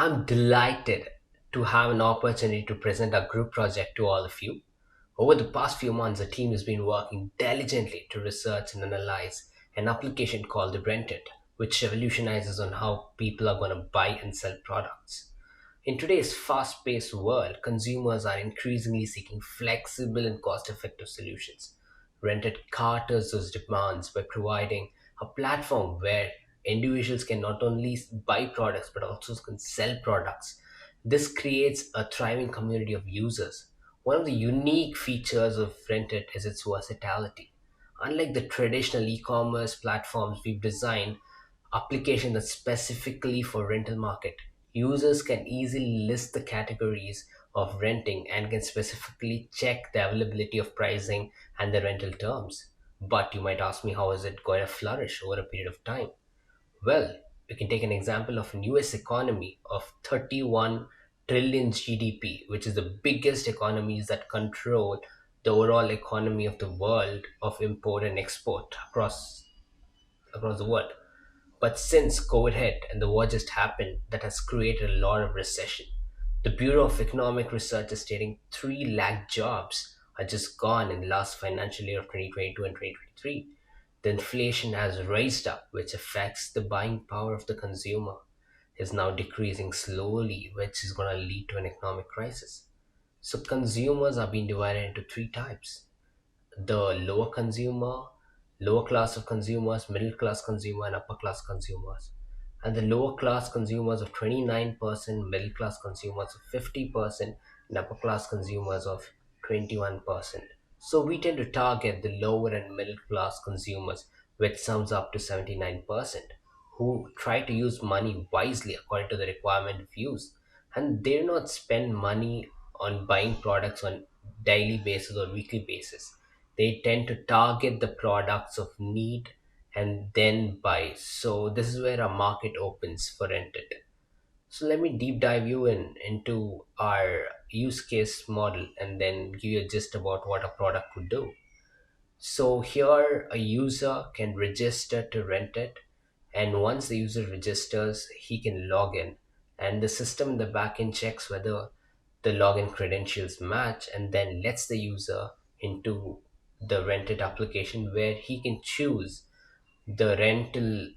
I'm delighted to have an opportunity to present our group project to all of you. Over the past few months, the team has been working diligently to research and analyze an application called the RentIT, which revolutionizes on how people are going to buy and sell products. In today's fast paced world, consumers are increasingly seeking flexible and cost effective solutions. Rented caters those demands by providing a platform where individuals can not only buy products but also can sell products. This creates a thriving community of users. One of the unique features of Rented is its versatility. Unlike the traditional e commerce platforms, we've designed application that's specifically for rental market. Users can easily list the categories of renting and can specifically check the availability of pricing and the rental terms. But you might ask me, how is it going to flourish over a period of time? Well, we can take an example of an US economy of 31 trillion GDP, which is the biggest economies that control the overall economy of the world of import and export across the world. But since COVID hit and the war just happened, that has created a lot of recession. The Bureau of Economic Research is stating 3 lakh jobs are just gone in the last financial year of 2022 and 2023. The inflation has raised up, which affects the buying power of the consumer, is now decreasing slowly, which is going to lead to an economic crisis. So consumers are being divided into three types: the lower class of consumers, middle class consumer, and upper class consumers. And the lower class consumers of 29%, middle class consumers of 50%, and upper class consumers of 21%. So we tend to target the lower and middle class consumers, which sums up to 79%, who try to use money wisely according to the requirement of use. And they do not spend money on buying products on daily basis or weekly basis. They tend to target the products of need and then buy. So this is where our market opens for rented. So let me deep dive you into our use case model and then give you a gist about what a product would do. So here a user can register to rent it, and once the user registers, he can log in, and the system in the backend checks whether the login credentials match and then lets the user into the rented application where he can choose the rental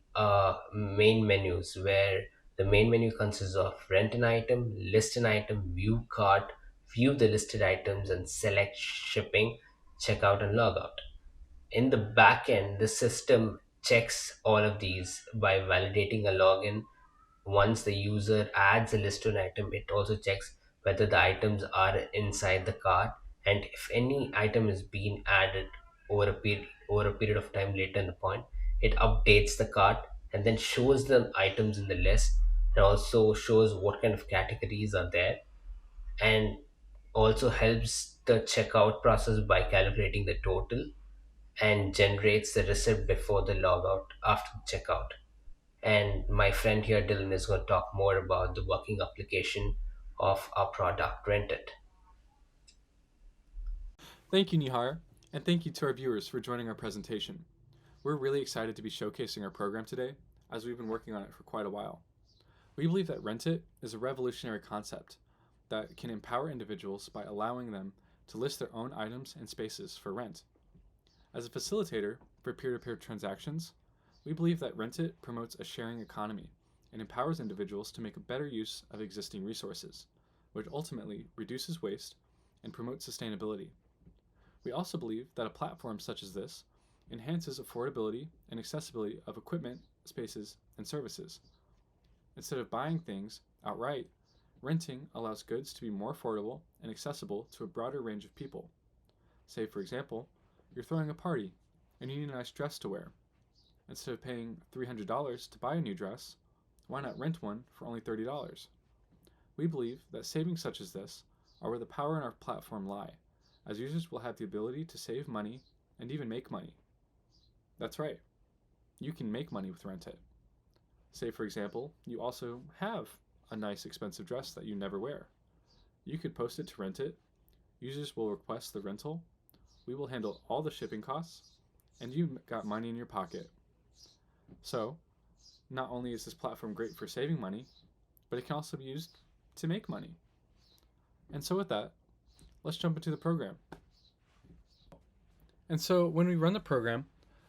main menus, where the main menu consists of rent an item, list an item, view cart, view the listed items, and select shipping, checkout, and logout. In the back end, the system checks all of these by validating a login. Once the user adds a list to an item, it also checks whether the items are inside the cart, and if any item is being added over a period of time later in the point, it updates the cart and then shows the items in the list and also shows what kind of categories are there, and also helps the checkout process by calculating the total and generates the receipt before the logout after the checkout. And my friend here, Dylan, is going to talk more about the working application of our product, Rent It. Thank you, Nihar, and thank you to our viewers for joining our presentation. We're really excited to be showcasing our program today, as we've been working on it for quite a while. We believe that Rent It is a revolutionary concept that can empower individuals by allowing them to list their own items and spaces for rent. As a facilitator for peer to peer transactions, we believe that Rent It promotes a sharing economy and empowers individuals to make a better use of existing resources, which ultimately reduces waste and promotes sustainability. We also believe that a platform such as this enhances affordability and accessibility of equipment, spaces, and services. Instead of buying things outright, renting allows goods to be more affordable and accessible to a broader range of people. Say, for example, you're throwing a party and you need a nice dress to wear. Instead of paying $300 to buy a new dress, why not rent one for only $30? We believe that savings such as this are where the power in our platform lie, as users will have the ability to save money and even make money. That's right, you can make money with Rent It. Say, for example, you also have a nice expensive dress that you never wear. You could post it to Rent It, users will request the rental, we will handle all the shipping costs, and you got money in your pocket. So, not only is this platform great for saving money, but it can also be used to make money. And so with that, let's jump into the program. And so when we run the program,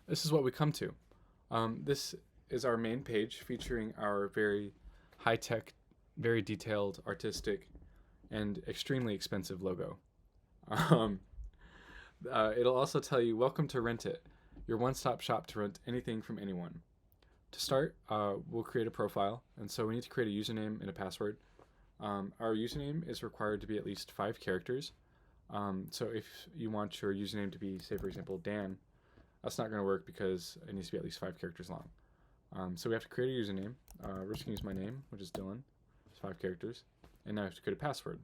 this is what we come to. This is our main page featuring our very high-tech, very detailed, artistic, and extremely expensive logo. Um, it'll also tell you, welcome to RentIT, your one-stop shop to rent anything from anyone. To start, we'll create a profile, and so we need to create a username and a password. Our username is required to be at least 5 characters. So if you want your username to be, say for example, Dan, that's not going to work because it needs to be at least 5 characters long. So we have to create a username. We're just going to use my name, which is Dylan. It's 5 characters. And now I have to create a password.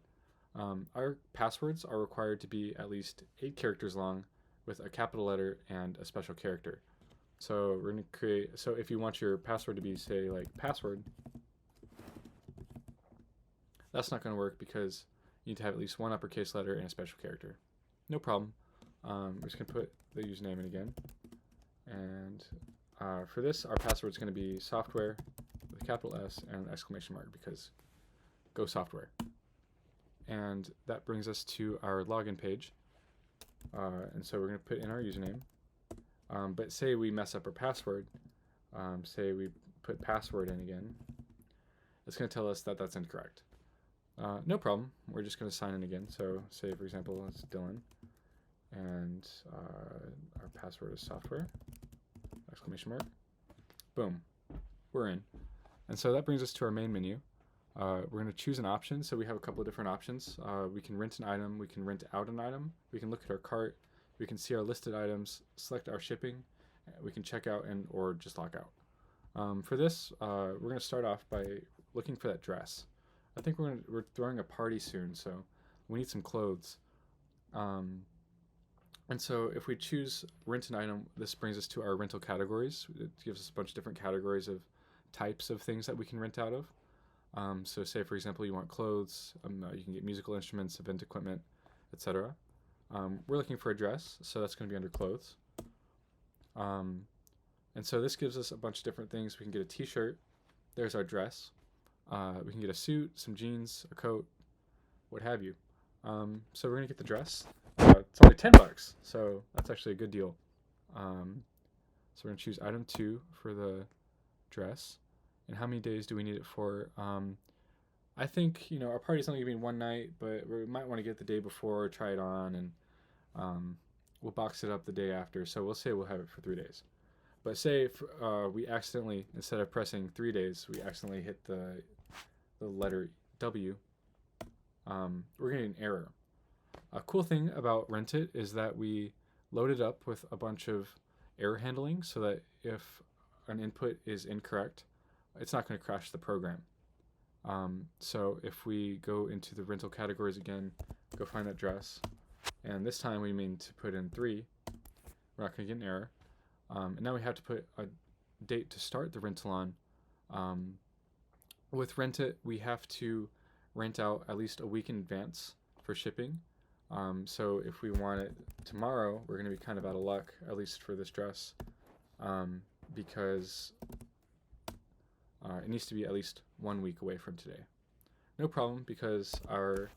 Our passwords are required to be at least 8 characters long with a capital letter and a special character. So we're going to create, so if you want your password to be, say, like password, that's not going to work because you need to have at least one uppercase letter and a special character. No problem. We're just going to put the username in again. And for this, our password is going to be software with a capital S and an exclamation mark because go software. And that brings us to our login page. And so we're going to put in our username. But say we mess up our password. Say we put password in again. It's going to tell us that that's incorrect. No problem. We're just going to sign in again. So say, for example, it's Dylan. And our password is software, exclamation mark. Boom. We're in. And so that brings us to our main menu. We're going to choose an option. So we have a couple of different options. We can rent an item. We can rent out an item. We can look at our cart. We can see our listed items, select our shipping. We can check out and or just log out. For this, we're going to start off by looking for that dress. I think we're throwing a party soon, so we need some clothes. And so if we choose rent an item, this brings us to our rental categories. It gives us a bunch of different categories of types of things that we can rent out of. So say, for example, you want clothes, you can get musical instruments, event equipment, etc. We're looking for a dress, so that's going to be under clothes. And so this gives us a bunch of different things. We can get a t-shirt. There's our dress. We can get a suit, some jeans, a coat, what have you. So we're going to get the dress. It's only $10, so that's actually a good deal. So we're going to choose item 2 for the dress. And how many days do we need it for? I think, our party's only going to be one night, but we might want to get it the day before, try it on, and we'll box it up the day after. So we'll say we'll have it for 3 days. But say if we accidentally, instead of pressing 3 days, we accidentally hit the letter W, we're getting an error. A cool thing about RentIT is that we load it up with a bunch of error handling so that if an input is incorrect, it's not going to crash the program. So if we go into the rental categories again, go find that dress, and this time we mean to put in 3, we're not going to get an error. And now we have to put a date to start the rental on. With RentIT, we have to rent out at least a week in advance for shipping. So if we want it tomorrow, we're going to be kind of out of luck, at least for this dress, because it needs to be at least 1 week away from today. No problem, because our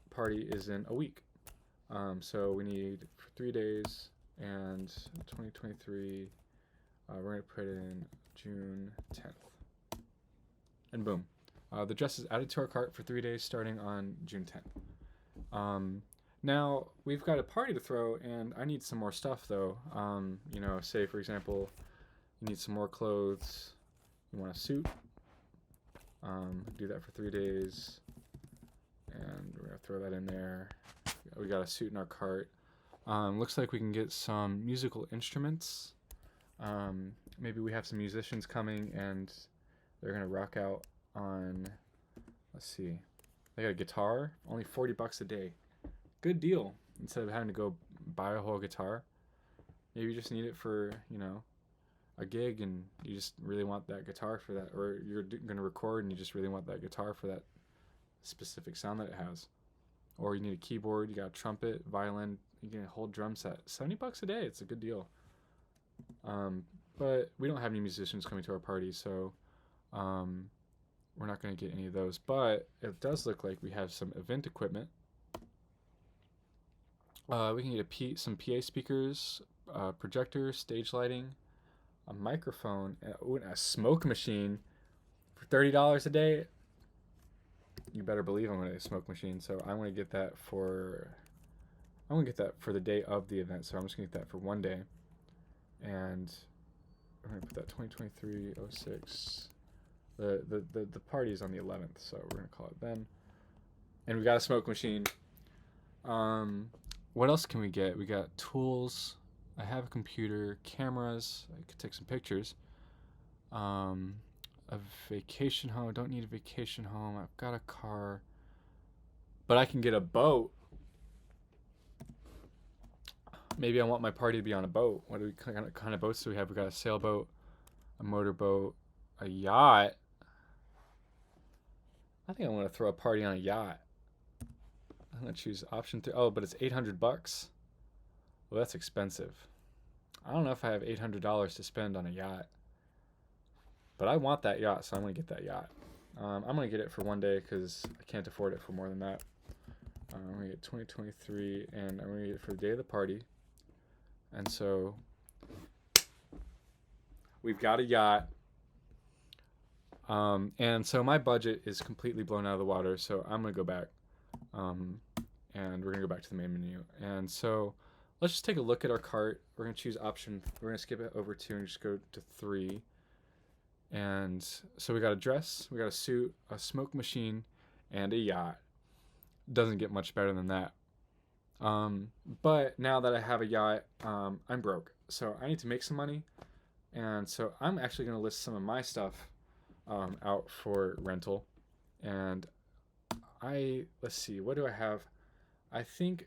party is in a week. So we need 3 days, and 2023, we're going to put in June 10th. And boom. The dress is added to our cart for 3 days starting on June 10th. Now, we've got a party to throw, and I need some more stuff, though. Say, for example, you need some more clothes. You want a suit. Do that for 3 days. And we're going to throw that in there. We got a suit in our cart. Looks like we can get some musical instruments. Maybe we have some musicians coming, and they're going to rock out on, let's see, they got a guitar, only $40 a day. Good deal. Instead of having to go buy a whole guitar, maybe you just need it for, a gig, and you just really want that guitar for that, or you're going to record and you just really want that guitar for that specific sound that it has. Or you need a keyboard, you got a trumpet, violin, you get a whole drum set. $70 a day, it's a good deal. But we don't have any musicians coming to our party, so we're not going to get any of those, but it does look like we have some event equipment. We can get some PA speakers, projector, stage lighting, a microphone, and a smoke machine for $30 a day. You better believe I'm going to get a smoke machine. So I'm going to get that for the day of the event. So I'm just going to get that for one day, and we're going to put that 2023-06. The party is on the 11th, so we're going to call it then. And we got a smoke machine. What else can we get? We got tools. I have a computer, cameras. I could take some pictures. A vacation home. I don't need a vacation home. I've got a car, but I can get a boat. Maybe I want my party to be on a boat. What kind of boats do we have? We got a sailboat, a motorboat, a yacht. I think I want to throw a party on a yacht. I'm gonna choose option 3. Oh, but it's $800. Well, that's expensive. I don't know if I have $800 to spend on a yacht, but I want that yacht, so I'm gonna get that yacht. I'm gonna get it for one day because I can't afford it for more than that. I'm gonna get 2023, and I'm gonna get it for the day of the party. And so we've got a yacht. And so my budget is completely blown out of the water, so I'm gonna go back. And we're gonna go back to the main menu. And so let's just take a look at our cart. We're gonna choose option. We're gonna skip it over 2 and just go to 3. And so we got a dress, we got a suit, a smoke machine, and a yacht. Doesn't get much better than that. But now that I have a yacht, I'm broke, so I need to make some money. And so I'm actually gonna list some of my stuff out for rental. And let's see, what do I have? I think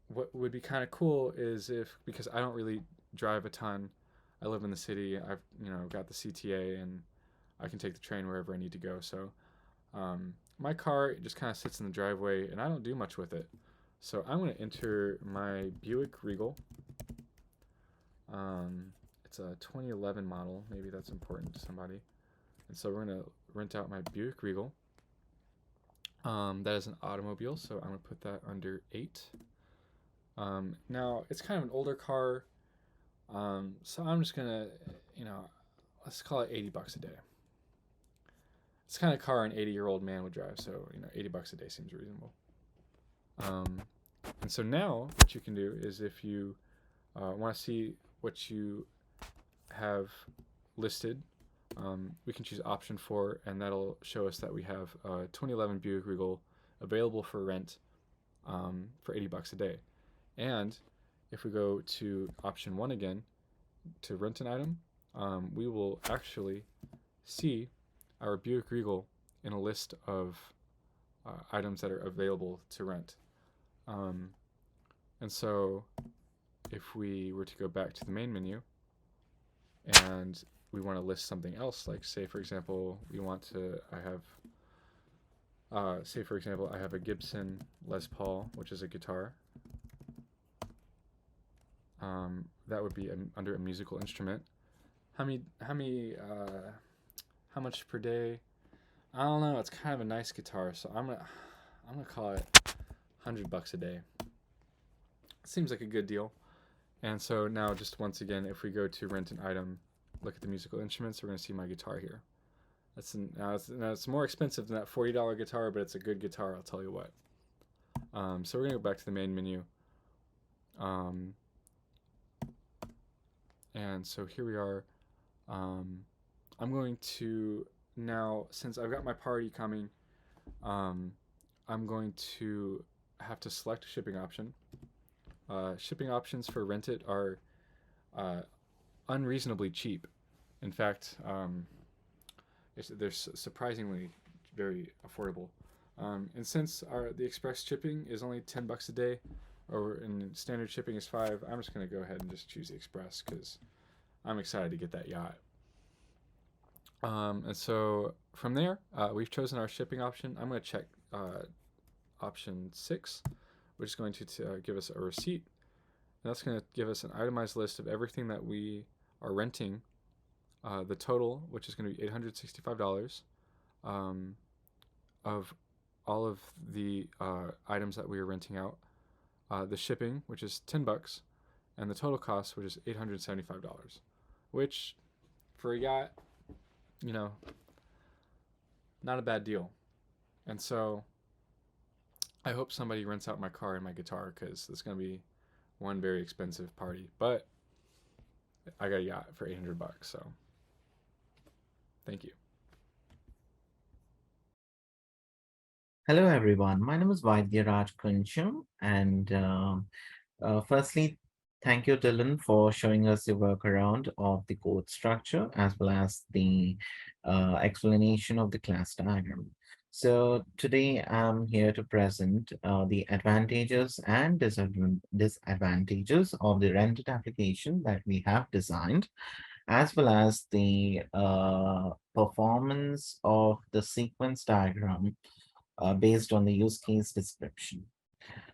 what would be kind of cool is because I don't really drive a ton. I live in the city. I've got the CTA, and I can take the train wherever I need to go. So my car just kind of sits in the driveway, and I don't do much with it. So I'm going to enter my Buick Regal. It's a 2011 model. Maybe that's important to somebody. And so we're going to rent out my Buick Regal. That is an automobile, so I'm going to put that under 8. Now, it's kind of an older car, so I'm just going to, let's call it $80 a day. It's the kind of car an 80-year-old man would drive, so, $80 a day seems reasonable. And so now what you can do is if you want to see what you have listed, we can choose option 4, and that'll show us that we have a 2011 Buick Regal available for rent for $80 a day. And if we go to option 1 again to rent an item, we will actually see our Buick Regal in a list of items that are available to rent. And so if we were to go back to the main menu and we want to list something else, like say for example I have a Gibson Les Paul, which is a guitar. That would be under a musical instrument. How much per day? I don't know. It's kind of a nice guitar, so I'm gonna call it $100 a day. Seems like a good deal. And so now, just once again, if we go to rent an item, look at the musical instruments, we're gonna see my guitar here. It's more expensive than that $40 guitar, but it's a good guitar, I'll tell you what. So we're gonna go back to the main menu. And so here we are. I'm going to now, since I've got my party coming, I'm going to have to select a shipping option. Shipping options for RentIT are unreasonably cheap. In fact, they're surprisingly very affordable. And since the express shipping is only $10 a day, and standard shipping is $5, I'm just going to go ahead and just choose the express because I'm excited to get that yacht. And so from there, we've chosen our shipping option. I'm going to check option 6, which is going to give us a receipt. And that's going to give us an itemized list of everything that we are renting, the total, which is going to be $865, um, of all of the items that we were renting out, the shipping, which is $10, and the total cost, which is $875, which for a yacht, you know, not a bad deal. And so I hope somebody rents out my car and my guitar because it's going to be one very expensive party. But I got a yacht for $800, so thank you. Hello, everyone. My name is Vaidya Kuncham, and firstly, thank you, Dylan, for showing us the workaround of the code structure as well as the explanation of the class diagram. So today I'm here to present the advantages and disadvantages of the rented application that we have designed, as well as the performance of the sequence diagram based on the use case description.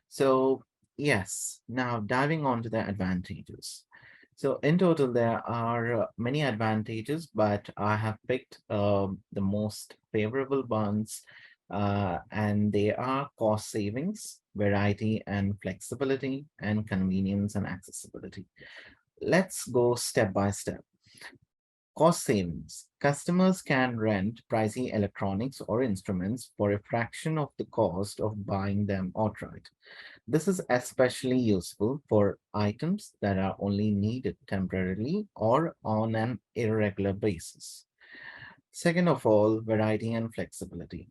So, yes, now diving on to the advantages. So, in total, there are many advantages, but I have picked the most favorable ones, and they are cost savings, variety and flexibility, and convenience and accessibility. Let's go step by step. Cost savings. Customers can rent pricey electronics or instruments for a fraction of the cost of buying them outright. This is especially useful for items that are only needed temporarily or on an irregular basis. Second of all, variety and flexibility.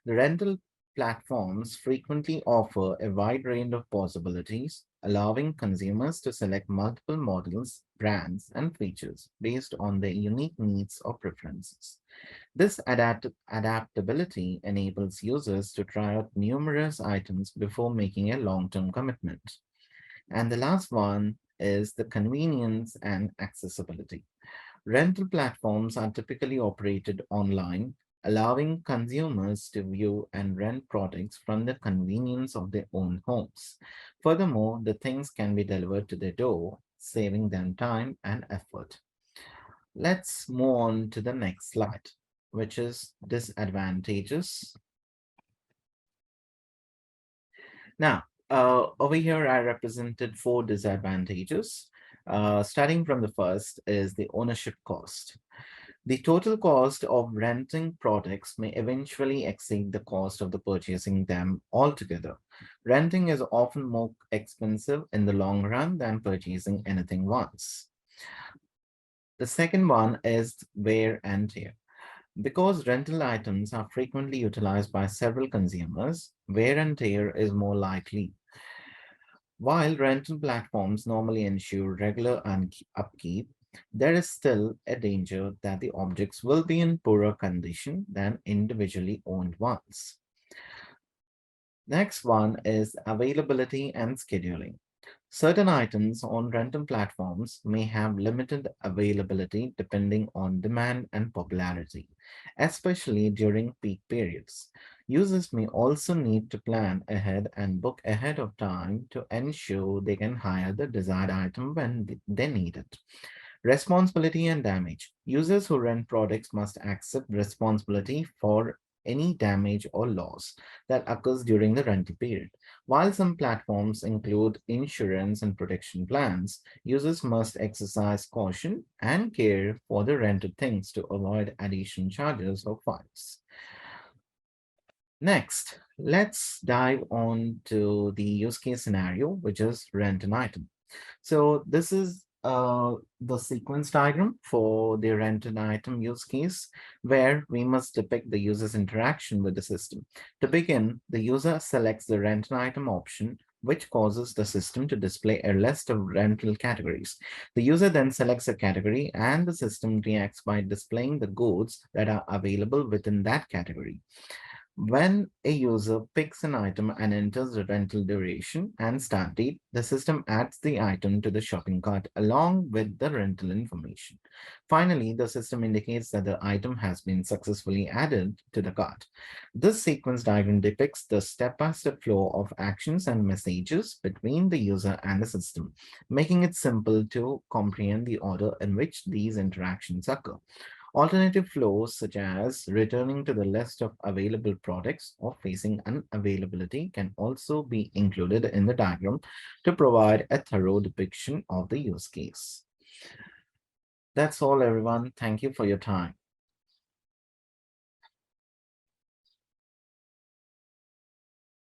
The rental platforms frequently offer a wide range of possibilities, allowing consumers to select multiple models, brands, and features based on their unique needs or preferences. This adaptability enables users to try out numerous items before making a long-term commitment. And the last one is the convenience and accessibility. Rental platforms are typically operated online, allowing consumers to view and rent products from the convenience of their own homes. Furthermore, the things can be delivered to their door, saving them time and effort. Let's move on to the next slide, which is disadvantages. Now, over here, I represented four disadvantages. Starting from the first is the ownership cost. The total cost of renting products may eventually exceed the cost of the purchasing them altogether. Renting is often more expensive in the long run than purchasing anything once. The second one is wear and tear. Because rental items are frequently utilized by several consumers, wear and tear is more likely. While rental platforms normally ensure regular upkeep, there is still a danger that the objects will be in poorer condition than individually owned ones. Next one is availability and scheduling. Certain items on rental platforms may have limited availability depending on demand and popularity, especially during peak periods. Users may also need to plan ahead and book ahead of time to ensure they can hire the desired item when they need it. Responsibility and damage. Users who rent products must accept responsibility for any damage or loss that occurs during the rental period. While some platforms include insurance and protection plans, users must exercise caution and care for the rented things to avoid additional charges or fines. Next, let's dive on to the use case scenario, which is rent an item. So this is the sequence diagram for the rent an item use case, where we must depict the user's interaction with the system. To begin, the user selects the rent an item option, which causes the system to display a list of rental categories. The user then selects a category, and the system reacts by displaying the goods that are available within that category. When a user picks an item and enters the rental duration and start date, the system adds the item to the shopping cart along with the rental information. Finally, the system indicates that the item has been successfully added to the cart. This sequence diagram depicts the step-by-step flow of actions and messages between the user and the system, making it simple to comprehend the order in which these interactions occur. Alternative flows, such as returning to the list of available products or facing unavailability, can also be included in the diagram to provide a thorough depiction of the use case. That's all, everyone. Thank you for your time.